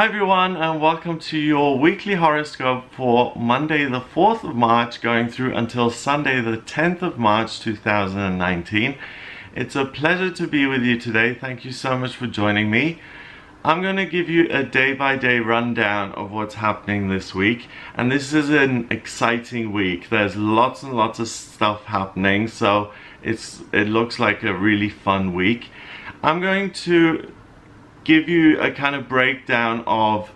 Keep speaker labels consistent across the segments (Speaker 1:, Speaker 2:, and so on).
Speaker 1: Hi everyone, and welcome to your weekly horoscope for Monday the 4th of March going through until Sunday the 10th of March 2019. It's a pleasure to be with you today. Thank you so much for joining me. I'm going to give you a day-by-day rundown of what's happening this week, and this is an exciting week. There's lots and lots of stuff happening, so it looks like a really fun week. I'm going to give you a kind of breakdown of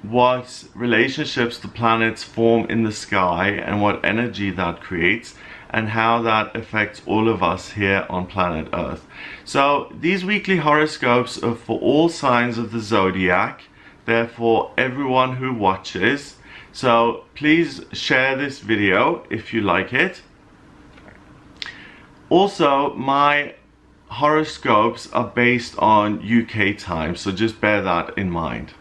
Speaker 1: what relationships the planets form in the sky and what energy that creates and how that affects all of us here on planet Earth. So these weekly horoscopes are for all signs of the zodiac. They're for everyone who watches. So please share this video if you like it. Also, my horoscopes are based on UK time, so just bear that in mind.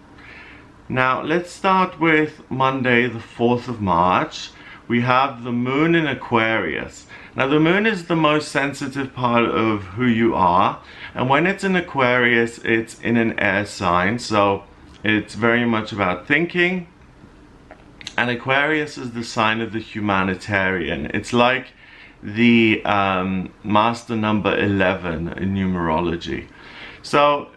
Speaker 1: Now let's start with Monday the 4th of March. We have the moon in Aquarius. Now the moon is the most sensitive part of who you are, and when it's in Aquarius it's in an air sign, so it's very much about thinking, and Aquarius is the sign of the humanitarian. It's like the master number 11 in numerology. So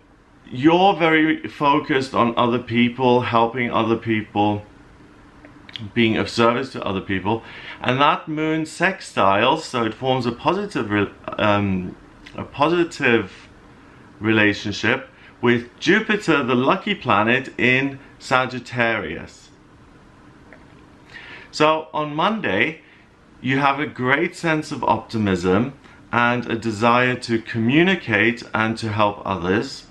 Speaker 1: you're very focused on other people, helping other people, being of service to other people, and that moon sextiles, so it forms a positive relationship with Jupiter, the lucky planet, in Sagittarius. So on Monday you have a great sense of optimism and a desire to communicate and to help others.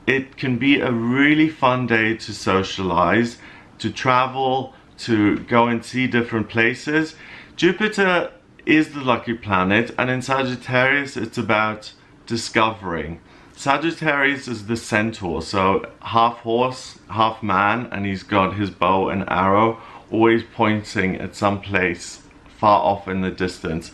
Speaker 1: It can be a really fun day to socialize, to travel, to go and see different places. Jupiter is the lucky planet, and in Sagittarius it's about discovering. Sagittarius is the centaur, so half horse, half man, and he's got his bow and arrow always pointing at some place far off in the distance.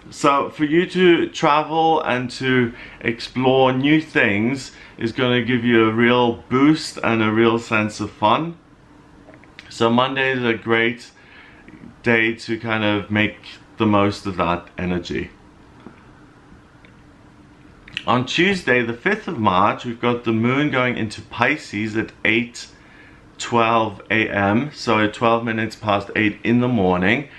Speaker 1: So for you to travel and to explore new things is going to give you a real boost and a real sense of fun. So Monday is a great day to kind of make the most of that energy. On Tuesday the 5th of March we've got the moon going into Pisces at 8:12 a.m. so at 12 minutes past 8 in the morning.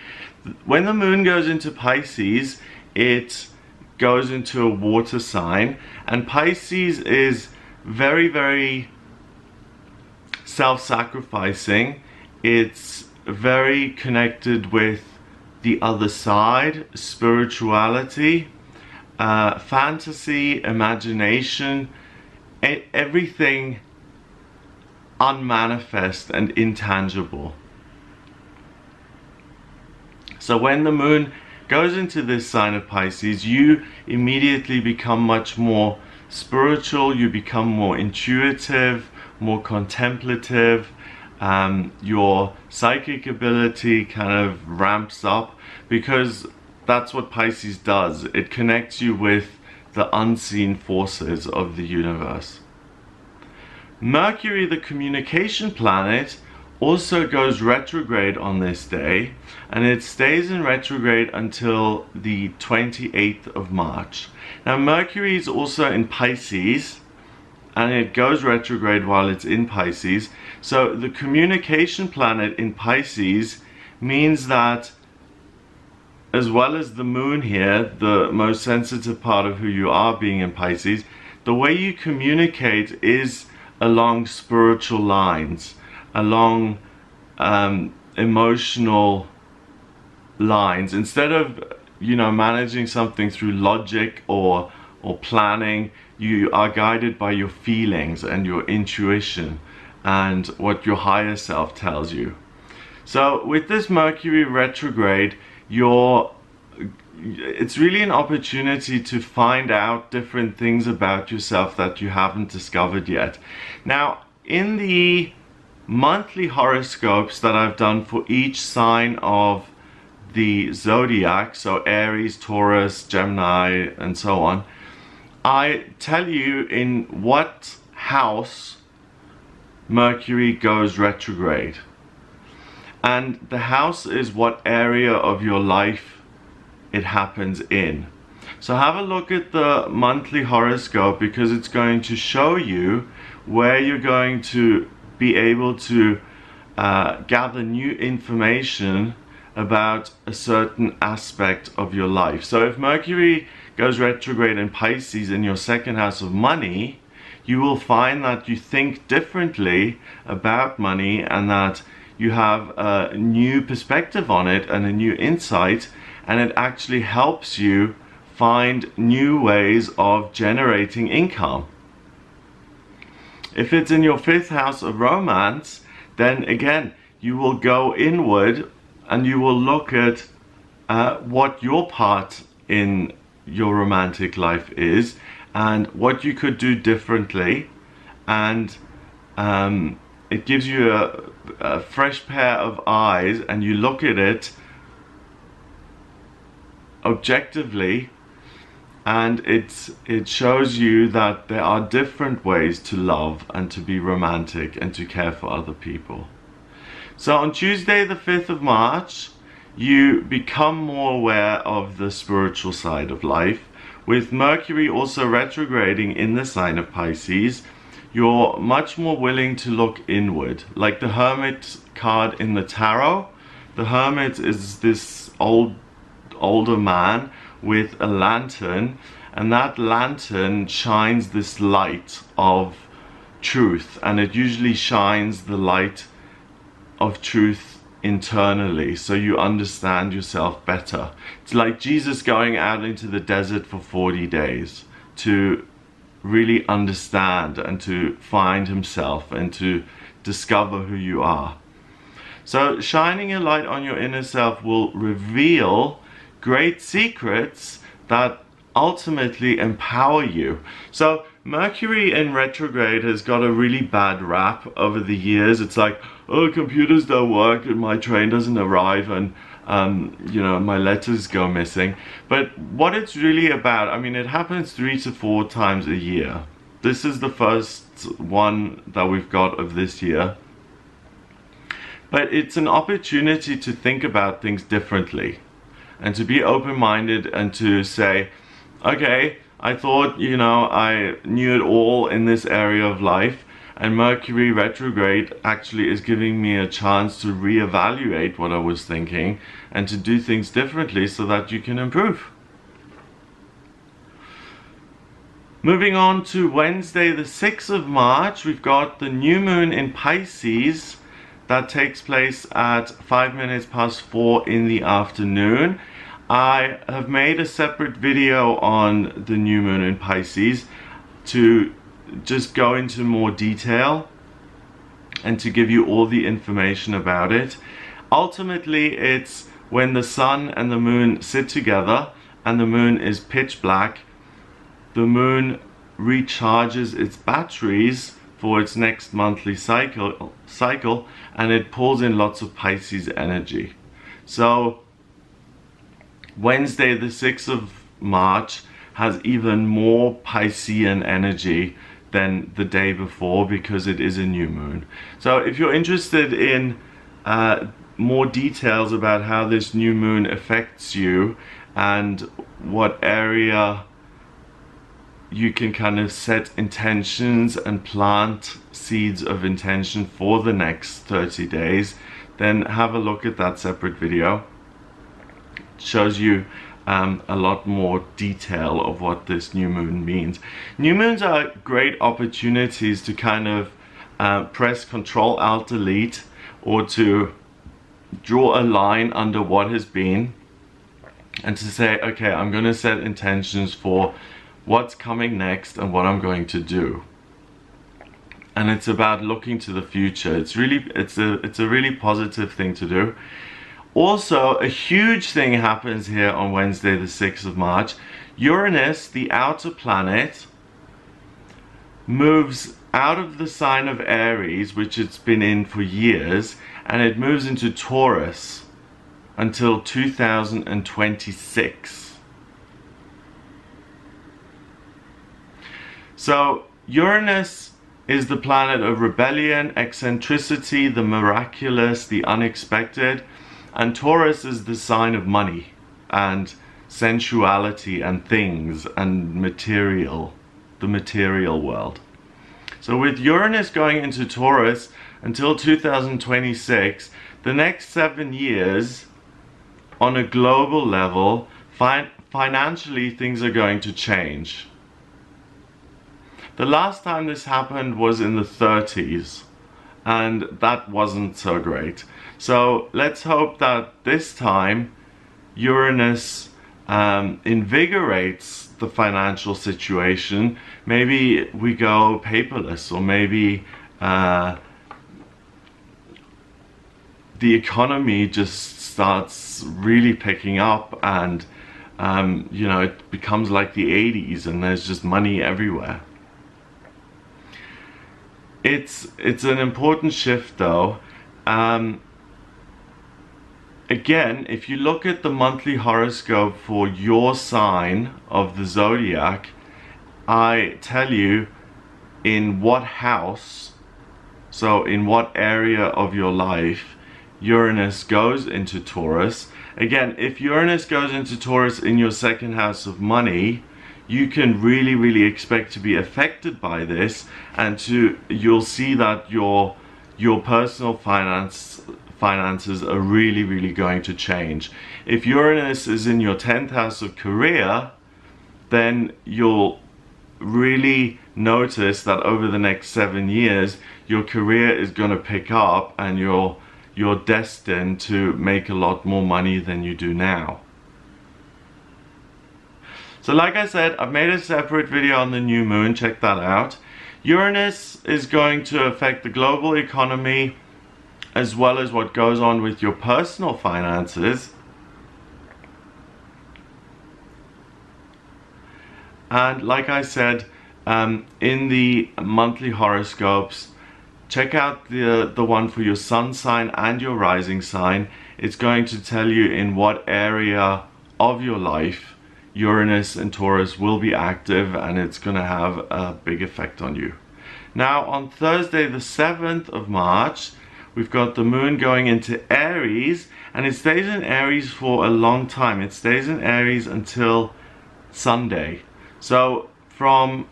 Speaker 1: When the moon goes into Pisces, it goes into a water sign, and Pisces is very, very self-sacrificing. It's very connected with the other side, spirituality, fantasy, imagination, everything unmanifest and intangible. So when the moon goes into this sign of Pisces, you immediately become much more spiritual, you become more intuitive, more contemplative, your psychic ability kind of ramps up, because that's what Pisces does. It connects you with the unseen forces of the universe. Mercury, the communication planet, also goes retrograde on this day, and it stays in retrograde until the 28th of March. Now Mercury is also in Pisces, and it goes retrograde while it's in Pisces. So the communication planet in Pisces means that, as well as the moon here, the most sensitive part of who you are being in Pisces, the way you communicate is along spiritual lines, along emotional lines. Instead of, managing something through logic or planning, you are guided by your feelings and your intuition and what your higher self tells you. So with this Mercury retrograde, it's really an opportunity to find out different things about yourself that you haven't discovered yet. Now, in the monthly horoscopes that I've done for each sign of the zodiac, so Aries, Taurus, Gemini, and so on, I tell you in what house Mercury goes retrograde. And the house is what area of your life it happens in. So have a look at the monthly horoscope, because it's going to show you where you're going to be able to gather new information about a certain aspect of your life. So if Mercury goes retrograde in Pisces in your second house of money, you will find that you think differently about money, and that you have a new perspective on it and a new insight, and it actually helps you find new ways of generating income. If it's in your fifth house of romance, then again, you will go inward and you will look at what your part in your romantic life is and what you could do differently, and it gives you a fresh pair of eyes, and you look at it objectively, and it shows you that there are different ways to love and to be romantic and to care for other people. So on Tuesday the 5th of March, you become more aware of the spiritual side of life. With Mercury also retrograding in the sign of Pisces, you're much more willing to look inward. Like the Hermit card in the tarot, the Hermit is this older man with a lantern, and that lantern shines this light of truth, and it usually shines the light of truth internally, so you understand yourself better. It's like Jesus going out into the desert for 40 days to really understand and to find himself and to discover who you are. So shining a light on your inner self will reveal great secrets that ultimately empower you. So Mercury in retrograde has got a really bad rap over the years. It's like, oh, computers don't work and my train doesn't arrive, and you know, my letters go missing. But what it's really about, I mean, it happens 3 to 4 times a year. This is the first one that we've got of this year. But it's an opportunity to think about things differently and to be open-minded and to say, okay, I thought, you know, I knew it all in this area of life, and Mercury retrograde actually is giving me a chance to reevaluate what I was thinking and to do things differently so that you can improve. Moving on to Wednesday the 6th of March, we've got the new moon in Pisces that takes place at 4 in the afternoon. I have made a separate video on the new moon in Pisces to just go into more detail and to give you all the information about it. Ultimately, it's when the sun and the moon sit together and the moon is pitch black, the moon recharges its batteries for its next monthly cycle, and it pulls in lots of Pisces energy. So Wednesday the 6th of March has even more Piscean energy than the day before, because it is a new moon. So if you're interested in more details about how this new moon affects you and what area you can kind of set intentions and plant seeds of intention for the next 30 days, then have a look at that separate video. It shows you a lot more detail of what this new moon means. New moons are great opportunities to kind of press Control Alt Delete, or to draw a line under what has been and to say, okay, I'm going to set intentions for what's coming next and what I'm going to do. And it's about looking to the future. It's a really positive thing to do. Also, a huge thing happens here on Wednesday the 6th of March. Uranus, the outer planet, moves out of the sign of Aries, which it's been in for years, and it moves into Taurus until 2026. So Uranus is the planet of rebellion, eccentricity, the miraculous, the unexpected. And Taurus is the sign of money and sensuality and things and the material world. So with Uranus going into Taurus until 2026, the next 7 years on a global level, financially things are going to change. The last time this happened was in the 30s, and that wasn't so great. So let's hope that this time Uranus invigorates the financial situation. Maybe we go paperless, or maybe the economy just starts really picking up, and you know, it becomes like the 80s and there's just money everywhere. It's an important shift though. Again, if you look at the monthly horoscope for your sign of the zodiac, I tell you in what house, so in what area of your life, Uranus goes into Taurus. Again, if Uranus goes into Taurus in your second house of money, you can really expect to be affected by this, and you'll see that your personal finances are really going to change. If Uranus is in your 10th house of career, then you'll really notice that over the next 7 years your career is going to pick up, and you're destined to make a lot more money than you do now. So like I said, I've made a separate video on the new moon, check that out. Uranus is going to affect the global economy as well as what goes on with your personal finances. And like I said, in the monthly horoscopes, check out the one for your sun sign and your rising sign. It's going to tell you in what area of your life Uranus and Taurus will be active, and it's going to have a big effect on you. Now on Thursday the 7th of March, we've got the moon going into Aries, and it stays in Aries for a long time. It stays in Aries until Sunday. So from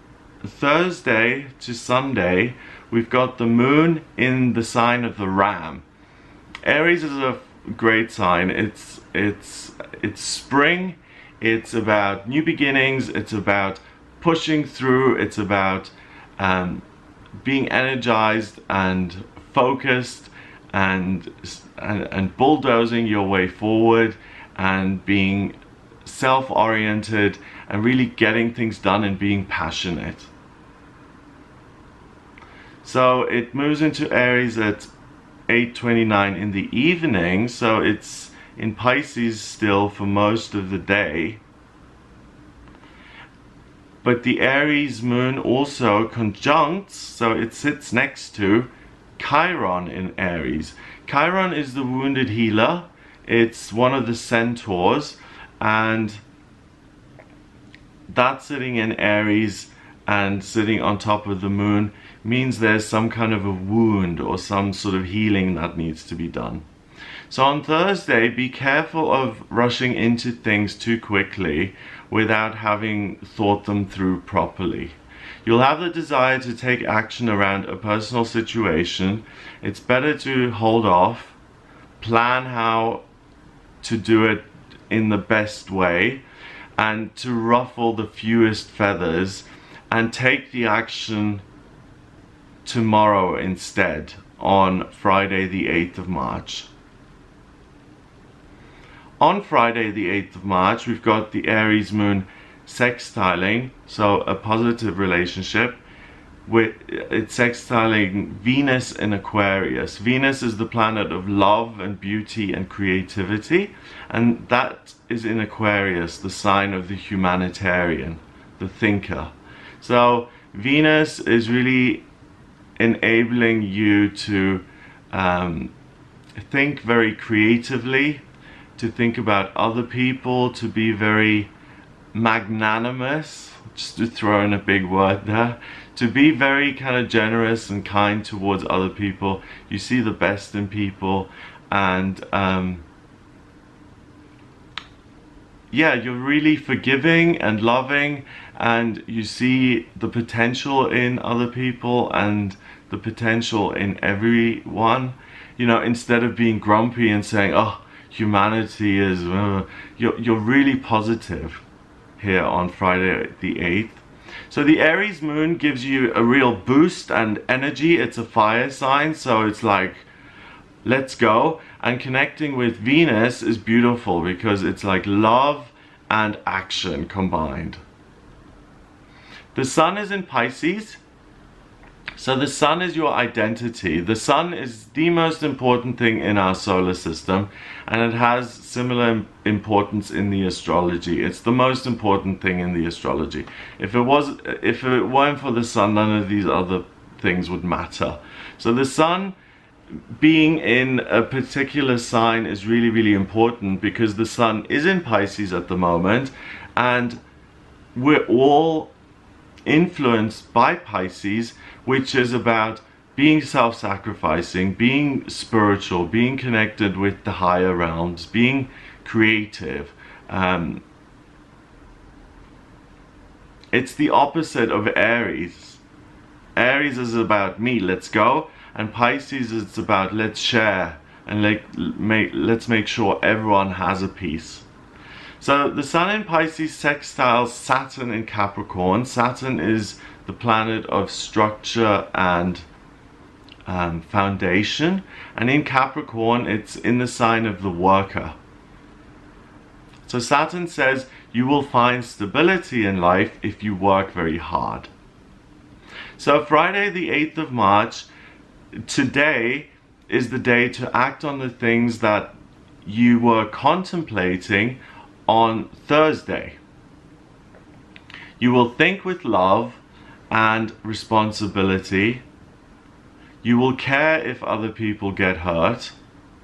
Speaker 1: Thursday to Sunday, we've got the moon in the sign of the Ram. Aries is a great sign. It's spring. It's about new beginnings. It's about pushing through. It's about being energized and focused and bulldozing your way forward and being self-oriented and really getting things done and being passionate. So it moves into Aries at 8:29 in the evening, so it's in Pisces still for most of the day. But the Aries moon also conjuncts, so it sits next to Chiron in Aries. Chiron is the wounded healer. It's one of the centaurs, and that sitting in Aries and sitting on top of the moon means there's some kind of a wound or some sort of healing that needs to be done. So on Thursday, be careful of rushing into things too quickly without having thought them through properly. You'll have the desire to take action around a personal situation. It's better to hold off, plan how to do it in the best way, and to ruffle the fewest feathers, and take the action tomorrow instead, on Friday the 8th of March. On Friday the 8th of March, we've got the Aries moon sextiling, so a positive relationship. It's sextiling Venus in Aquarius. Venus is the planet of love and beauty and creativity, and that is in Aquarius, the sign of the humanitarian, the thinker. So Venus is really enabling you to think very creatively, to think about other people, to be very magnanimous, just to throw in a big word there, to be very kind of generous and kind towards other people. You see the best in people, and yeah, you're really forgiving and loving, and you see the potential in other people and the potential in everyone. You know, instead of being grumpy and saying, oh, humanity is, you're really positive here on Friday the 8th. So the Aries moon gives you a real boost and energy. It's a fire sign, so it's like, let's go. And connecting with Venus is beautiful because it's like love and action combined. The sun is in Pisces. So the sun is your identity. The sun is the most important thing in our solar system, and it has similar importance in the astrology. It's the most important thing in the astrology. If it weren't for the sun, none of these other things would matter. So the sun being in a particular sign is really, really important because the sun is in Pisces at the moment, and we're all influenced by Pisces, which is about being self-sacrificing, being spiritual, being connected with the higher realms, being creative. It's the opposite of Aries. Aries is about me, let's go, and Pisces is about let's share and let's make sure everyone has a piece. So the sun in Pisces sextiles Saturn in Capricorn. Saturn is the planet of structure and foundation, and in Capricorn it's in the sign of the worker. So Saturn says you will find stability in life if you work very hard. So Friday the 8th of March, today is the day to act on the things that you were contemplating on Thursday. You will think with love and responsibility. You will care if other people get hurt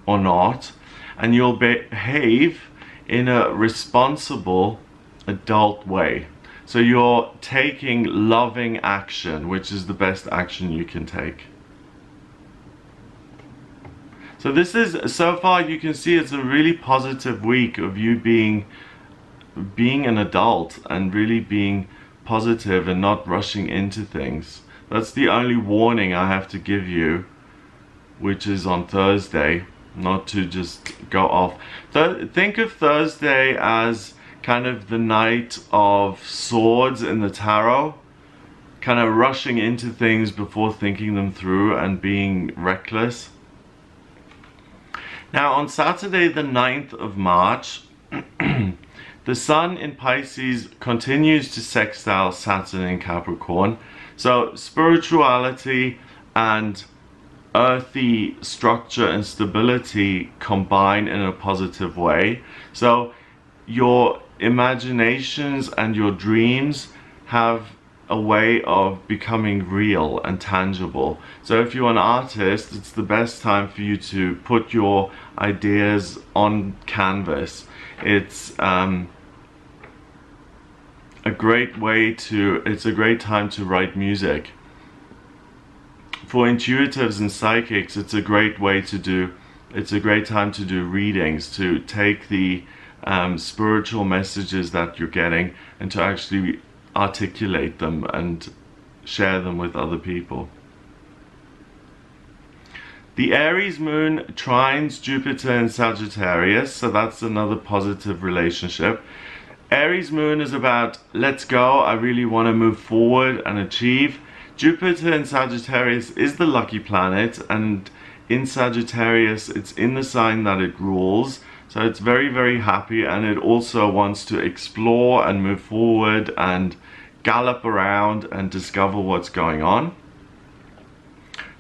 Speaker 1: or not, and you'll behave in a responsible adult way. So you're taking loving action, which is the best action you can take. So this is, so far you can see it's a really positive week of you being an adult and really being positive and not rushing into things. That's the only warning I have to give you, which is on Thursday, not to just go off. Think of Thursday as kind of the Knight of Swords in the tarot, kind of rushing into things before thinking them through and being reckless. Now on Saturday the 9th of March, the sun in Pisces continues to sextile Saturn in Capricorn. So spirituality and earthy structure and stability combine in a positive way. So your imaginations and your dreams have a way of becoming real and tangible. So if you're an artist, it's the best time for you to put your ideas on canvas. It's a great time to write music. For intuitives and psychics, it's a great time to do readings, to take the spiritual messages that you're getting and to actually articulate them and share them with other people. The Aries moon trines Jupiter in Sagittarius, so that's another positive relationship. Aries moon is about let's go, I really want to move forward and achieve. Jupiter in Sagittarius is the lucky planet, and in Sagittarius it's in the sign that it rules. So it's very, very happy, and it also wants to explore and move forward and gallop around and discover what's going on.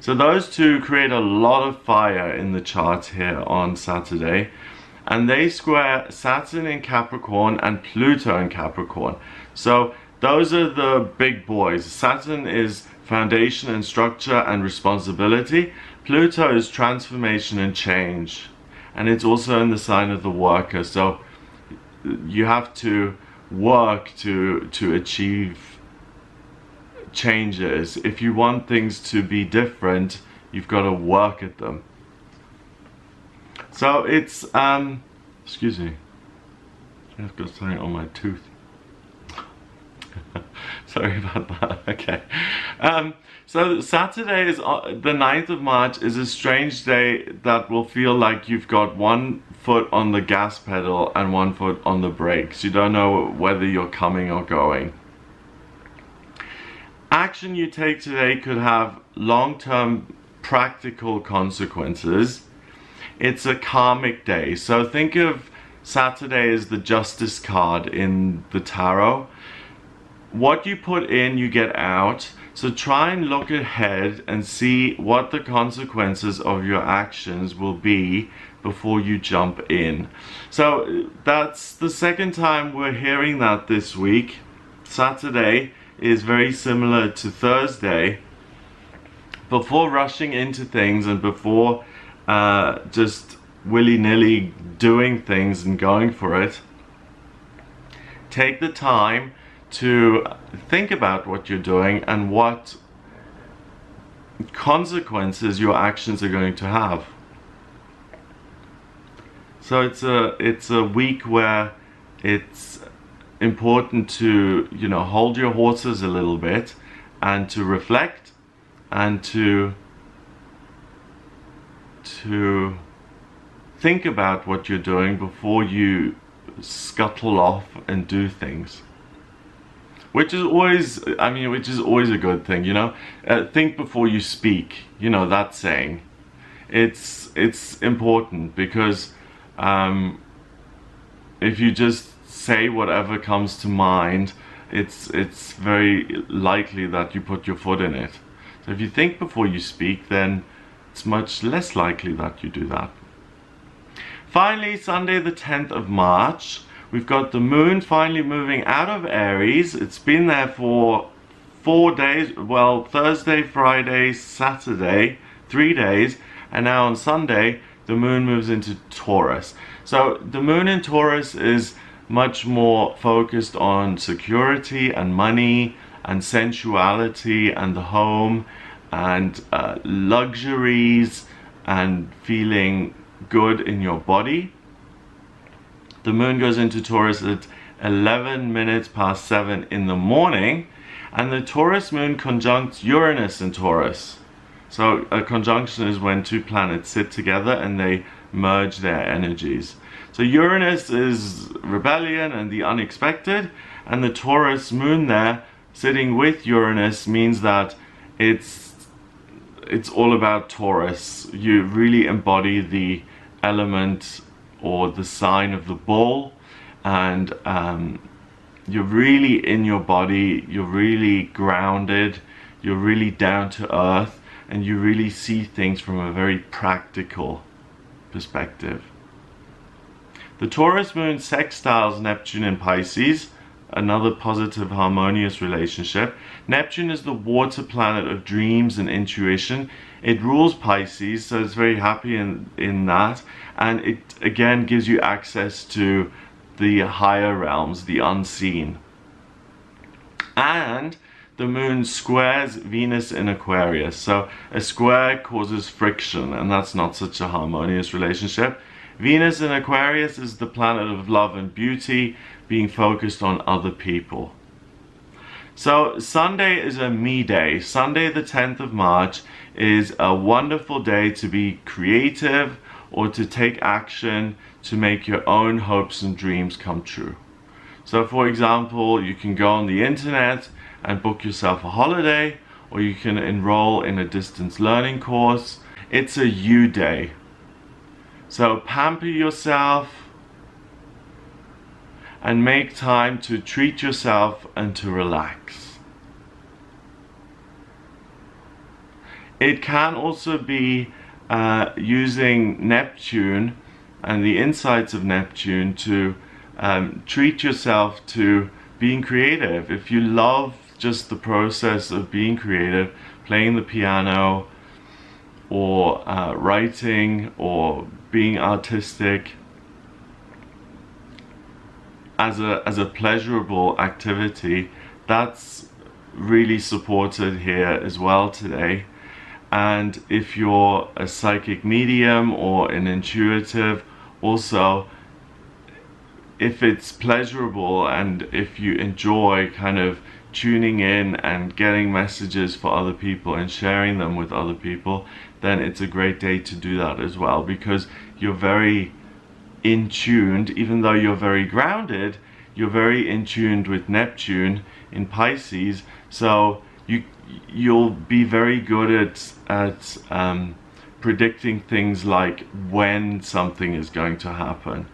Speaker 1: So those two create a lot of fire in the chart here on Saturday, and they square Saturn in Capricorn and Pluto in Capricorn. So those are the big boys. Saturn is foundation and structure and responsibility. Pluto is transformation and change. And it's also in the sign of the worker. So you have to work to achieve changes. If you want things to be different, you've got to work at them. So it's excuse me, I've got something on my tooth. Sorry about that. Okay. So Saturday is the 9th of March is a strange day that will feel like you've got one foot on the gas pedal and one foot on the brakes. You don't know whether you're coming or going. Action you take today could have long-term practical consequences. It's a karmic day. So think of Saturday as the justice card in the tarot. What you put in, you get out. So try and look ahead and see what the consequences of your actions will be before you jump in. So that's the second time we're hearing that this week. Saturday is very similar to Thursday. Before rushing into things and before just willy-nilly doing things and going for it, take the time to think about what you're doing and what consequences your actions are going to have. So it's a week where it's important to, you know, hold your horses a little bit and to reflect and to think about what you're doing before you scuttle off and do things. Which is always, I mean, which is always a good thing, you know. Think before you speak, you know, that saying. It's important because if you just say whatever comes to mind, it's very likely that you put your foot in it. So if you think before you speak, then it's much less likely that you do that. Finally, Sunday the 10th of March. We've got the moon finally moving out of Aries. It's been there for 4 days, well, Thursday, Friday, Saturday, 3 days, and now on Sunday, the moon moves into Taurus. So the moon in Taurus is much more focused on security and money and sensuality and the home and luxuries and feeling good in your body. The moon goes into Taurus at 11 minutes past 7 in the morning, and the Taurus moon conjuncts Uranus in Taurus. So a conjunction is when two planets sit together and they merge their energies. So Uranus is rebellion and the unexpected, and the Taurus moon there sitting with Uranus means that it's all about Taurus. You really embody the element or the sign of the bull, and you're really in your body, you're really grounded, you're really down to earth, and you really see things from a very practical perspective. The Taurus moon sextiles Neptune in Pisces, another positive harmonious relationship. Neptune is the water planet of dreams and intuition. It rules Pisces, so it's very happy in that, and it again gives you access to the higher realms, the unseen. And the moon squares Venus in Aquarius, so a square causes friction, and that's not such a harmonious relationship. Venus in Aquarius is the planet of love and beauty, being focused on other people. So Sunday is a me day. Sunday the 10th of March is a wonderful day to be creative or to take action to make your own hopes and dreams come true. So for example, you can go on the internet and book yourself a holiday, or you can enroll in a distance learning course. It's a you day. So pamper yourself and make time to treat yourself and to relax. It can also be using Neptune and the insights of Neptune to treat yourself to being creative. If you love just the process of being creative, playing the piano or writing or being artistic, as a pleasurable activity, that's really supported here as well today. And if you're a psychic medium or an intuitive, also, if it's pleasurable and if you enjoy kind of tuning in and getting messages for other people and sharing them with other people, then it's a great day to do that as well, because you're very in tuned. Even though you're very grounded, you're very in tuned with Neptune in Pisces, so you'll be very good at predicting things like when something is going to happen.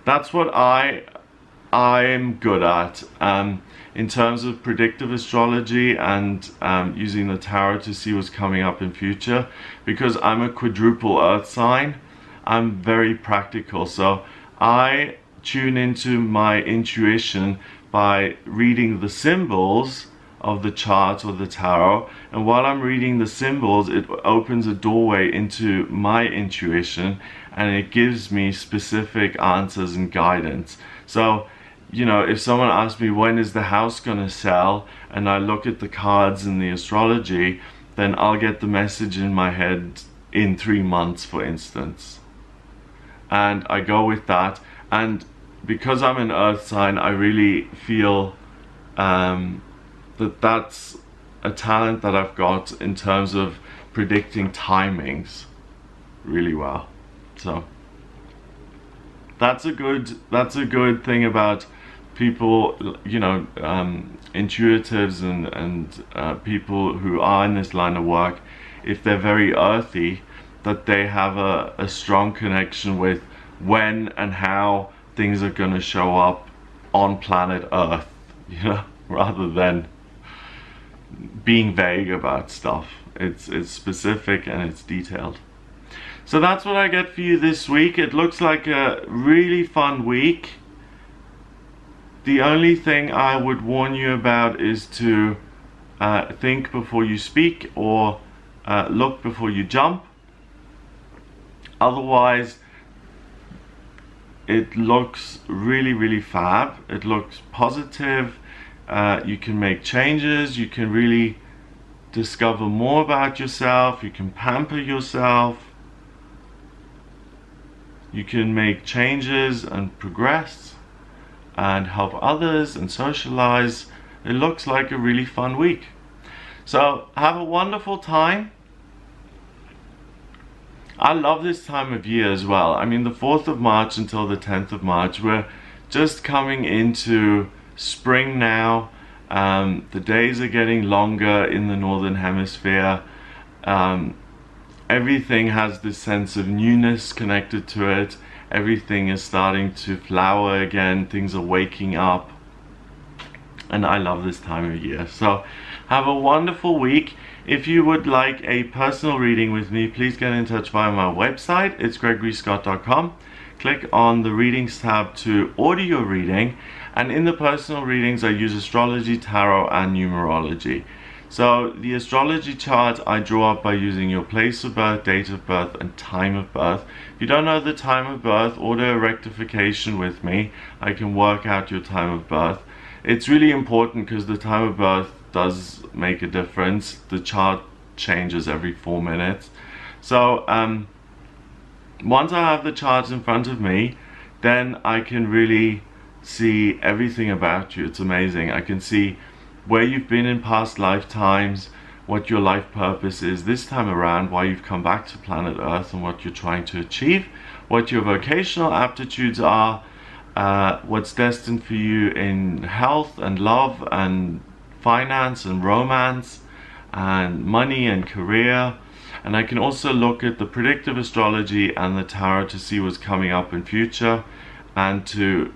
Speaker 1: That's what I'm good at in terms of predictive astrology and using the tarot to see what's coming up in future. Because I'm a quadruple earth sign, I'm very practical, so I tune into my intuition by reading the symbols of the chart or the tarot, and while I'm reading the symbols, it opens a doorway into my intuition and it gives me specific answers and guidance. So, you know, if someone asks me when is the house gonna sell, and I look at the cards and the astrology, then I'll get the message in my head in 3 months, for instance, and I go with that. And because I'm an earth sign, I really feel that's a talent that I've got in terms of predicting timings really well. So that's a good thing about people, you know, intuitives and people who are in this line of work. If they're very earthy, that they have a strong connection with when and how things are going to show up on planet Earth, you know, rather than being vague about stuff. It's specific and it's detailed. So that's what I get for you this week. It looks like a really fun week. The only thing I would warn you about is to think before you speak, or look before you jump. Otherwise, it looks really fab. It looks positive. You can make changes. You can really discover more about yourself. You can pamper yourself. You can make changes and progress and help others and socialize. It looks like a really fun week. So have a wonderful time. I love this time of year as well. I mean, the 4th of March until the 10th of March, we're just coming into spring now. The days are getting longer in the northern hemisphere. Everything has this sense of newness connected to it. Everything is starting to flower again. Things are waking up. And I love this time of year. So have a wonderful week. If you would like a personal reading with me, please get in touch via my website. It's gregoryscott.com. Click on the readings tab to order your reading. And in the personal readings, I use astrology, tarot, and numerology. So the astrology chart I draw up by using your place of birth, date of birth, and time of birth. If you don't know the time of birth, order a rectification with me. I can work out your time of birth. It's really important because the time of birth does make a difference. The chart changes every 4 minutes. So once I have the charts in front of me, then I can really see everything about you. It's amazing. I can see where you've been in past lifetimes, what your life purpose is this time around, why you've come back to planet Earth and what you're trying to achieve, what your vocational aptitudes are, what's destined for you in health and love and finance and romance and money and career. And I can also look at the predictive astrology and the tarot to see what's coming up in future, and to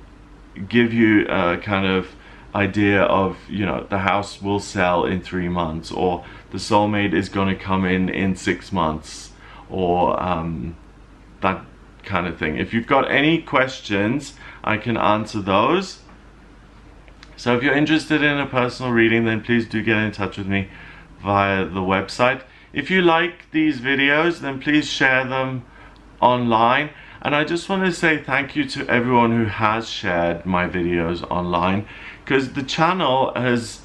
Speaker 1: give you a kind of idea of, you know, the house will sell in 3 months, or the soulmate is going to come in 6 months, or that kind of thing. If you've got any questions, I can answer those. So if you're interested in a personal reading, then please do get in touch with me via the website. If you like these videos, then please share them online. And I just want to say thank you to everyone who has shared my videos online, because the channel has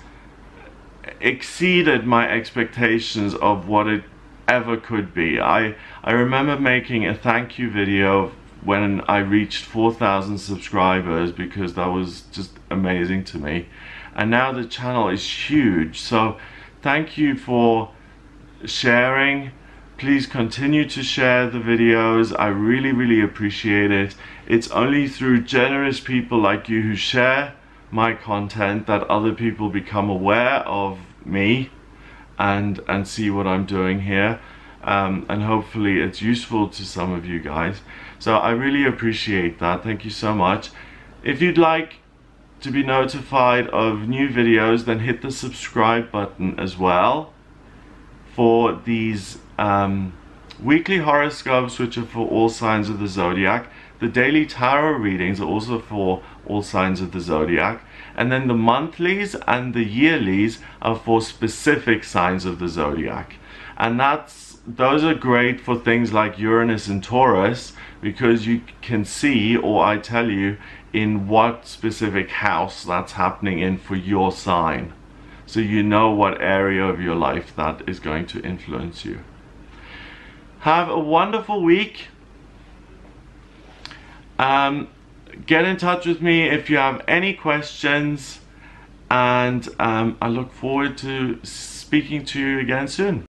Speaker 1: exceeded my expectations of what it ever could be. I remember making a thank you video when I reached 4,000 subscribers, because that was just amazing to me. And now the channel is huge, so thank you for sharing. Please continue to share the videos. I really appreciate it. It's only through generous people like you who share my content that other people become aware of me and see what I'm doing here. And hopefully it's useful to some of you guys. So I really appreciate that. Thank you so much. If you'd like to be notified of new videos, then hit the subscribe button as well for these weekly horoscopes, which are for all signs of the zodiac. The daily tarot readings are also for all signs of the zodiac. And then the monthlies and the yearlies are for specific signs of the zodiac. And those are great for things like Uranus and Taurus, because you can see, or I tell you, in what specific house that's happening in for your sign. So you know what area of your life that is going to influence you. Have a wonderful week. Get in touch with me if you have any questions, and I look forward to speaking to you again soon.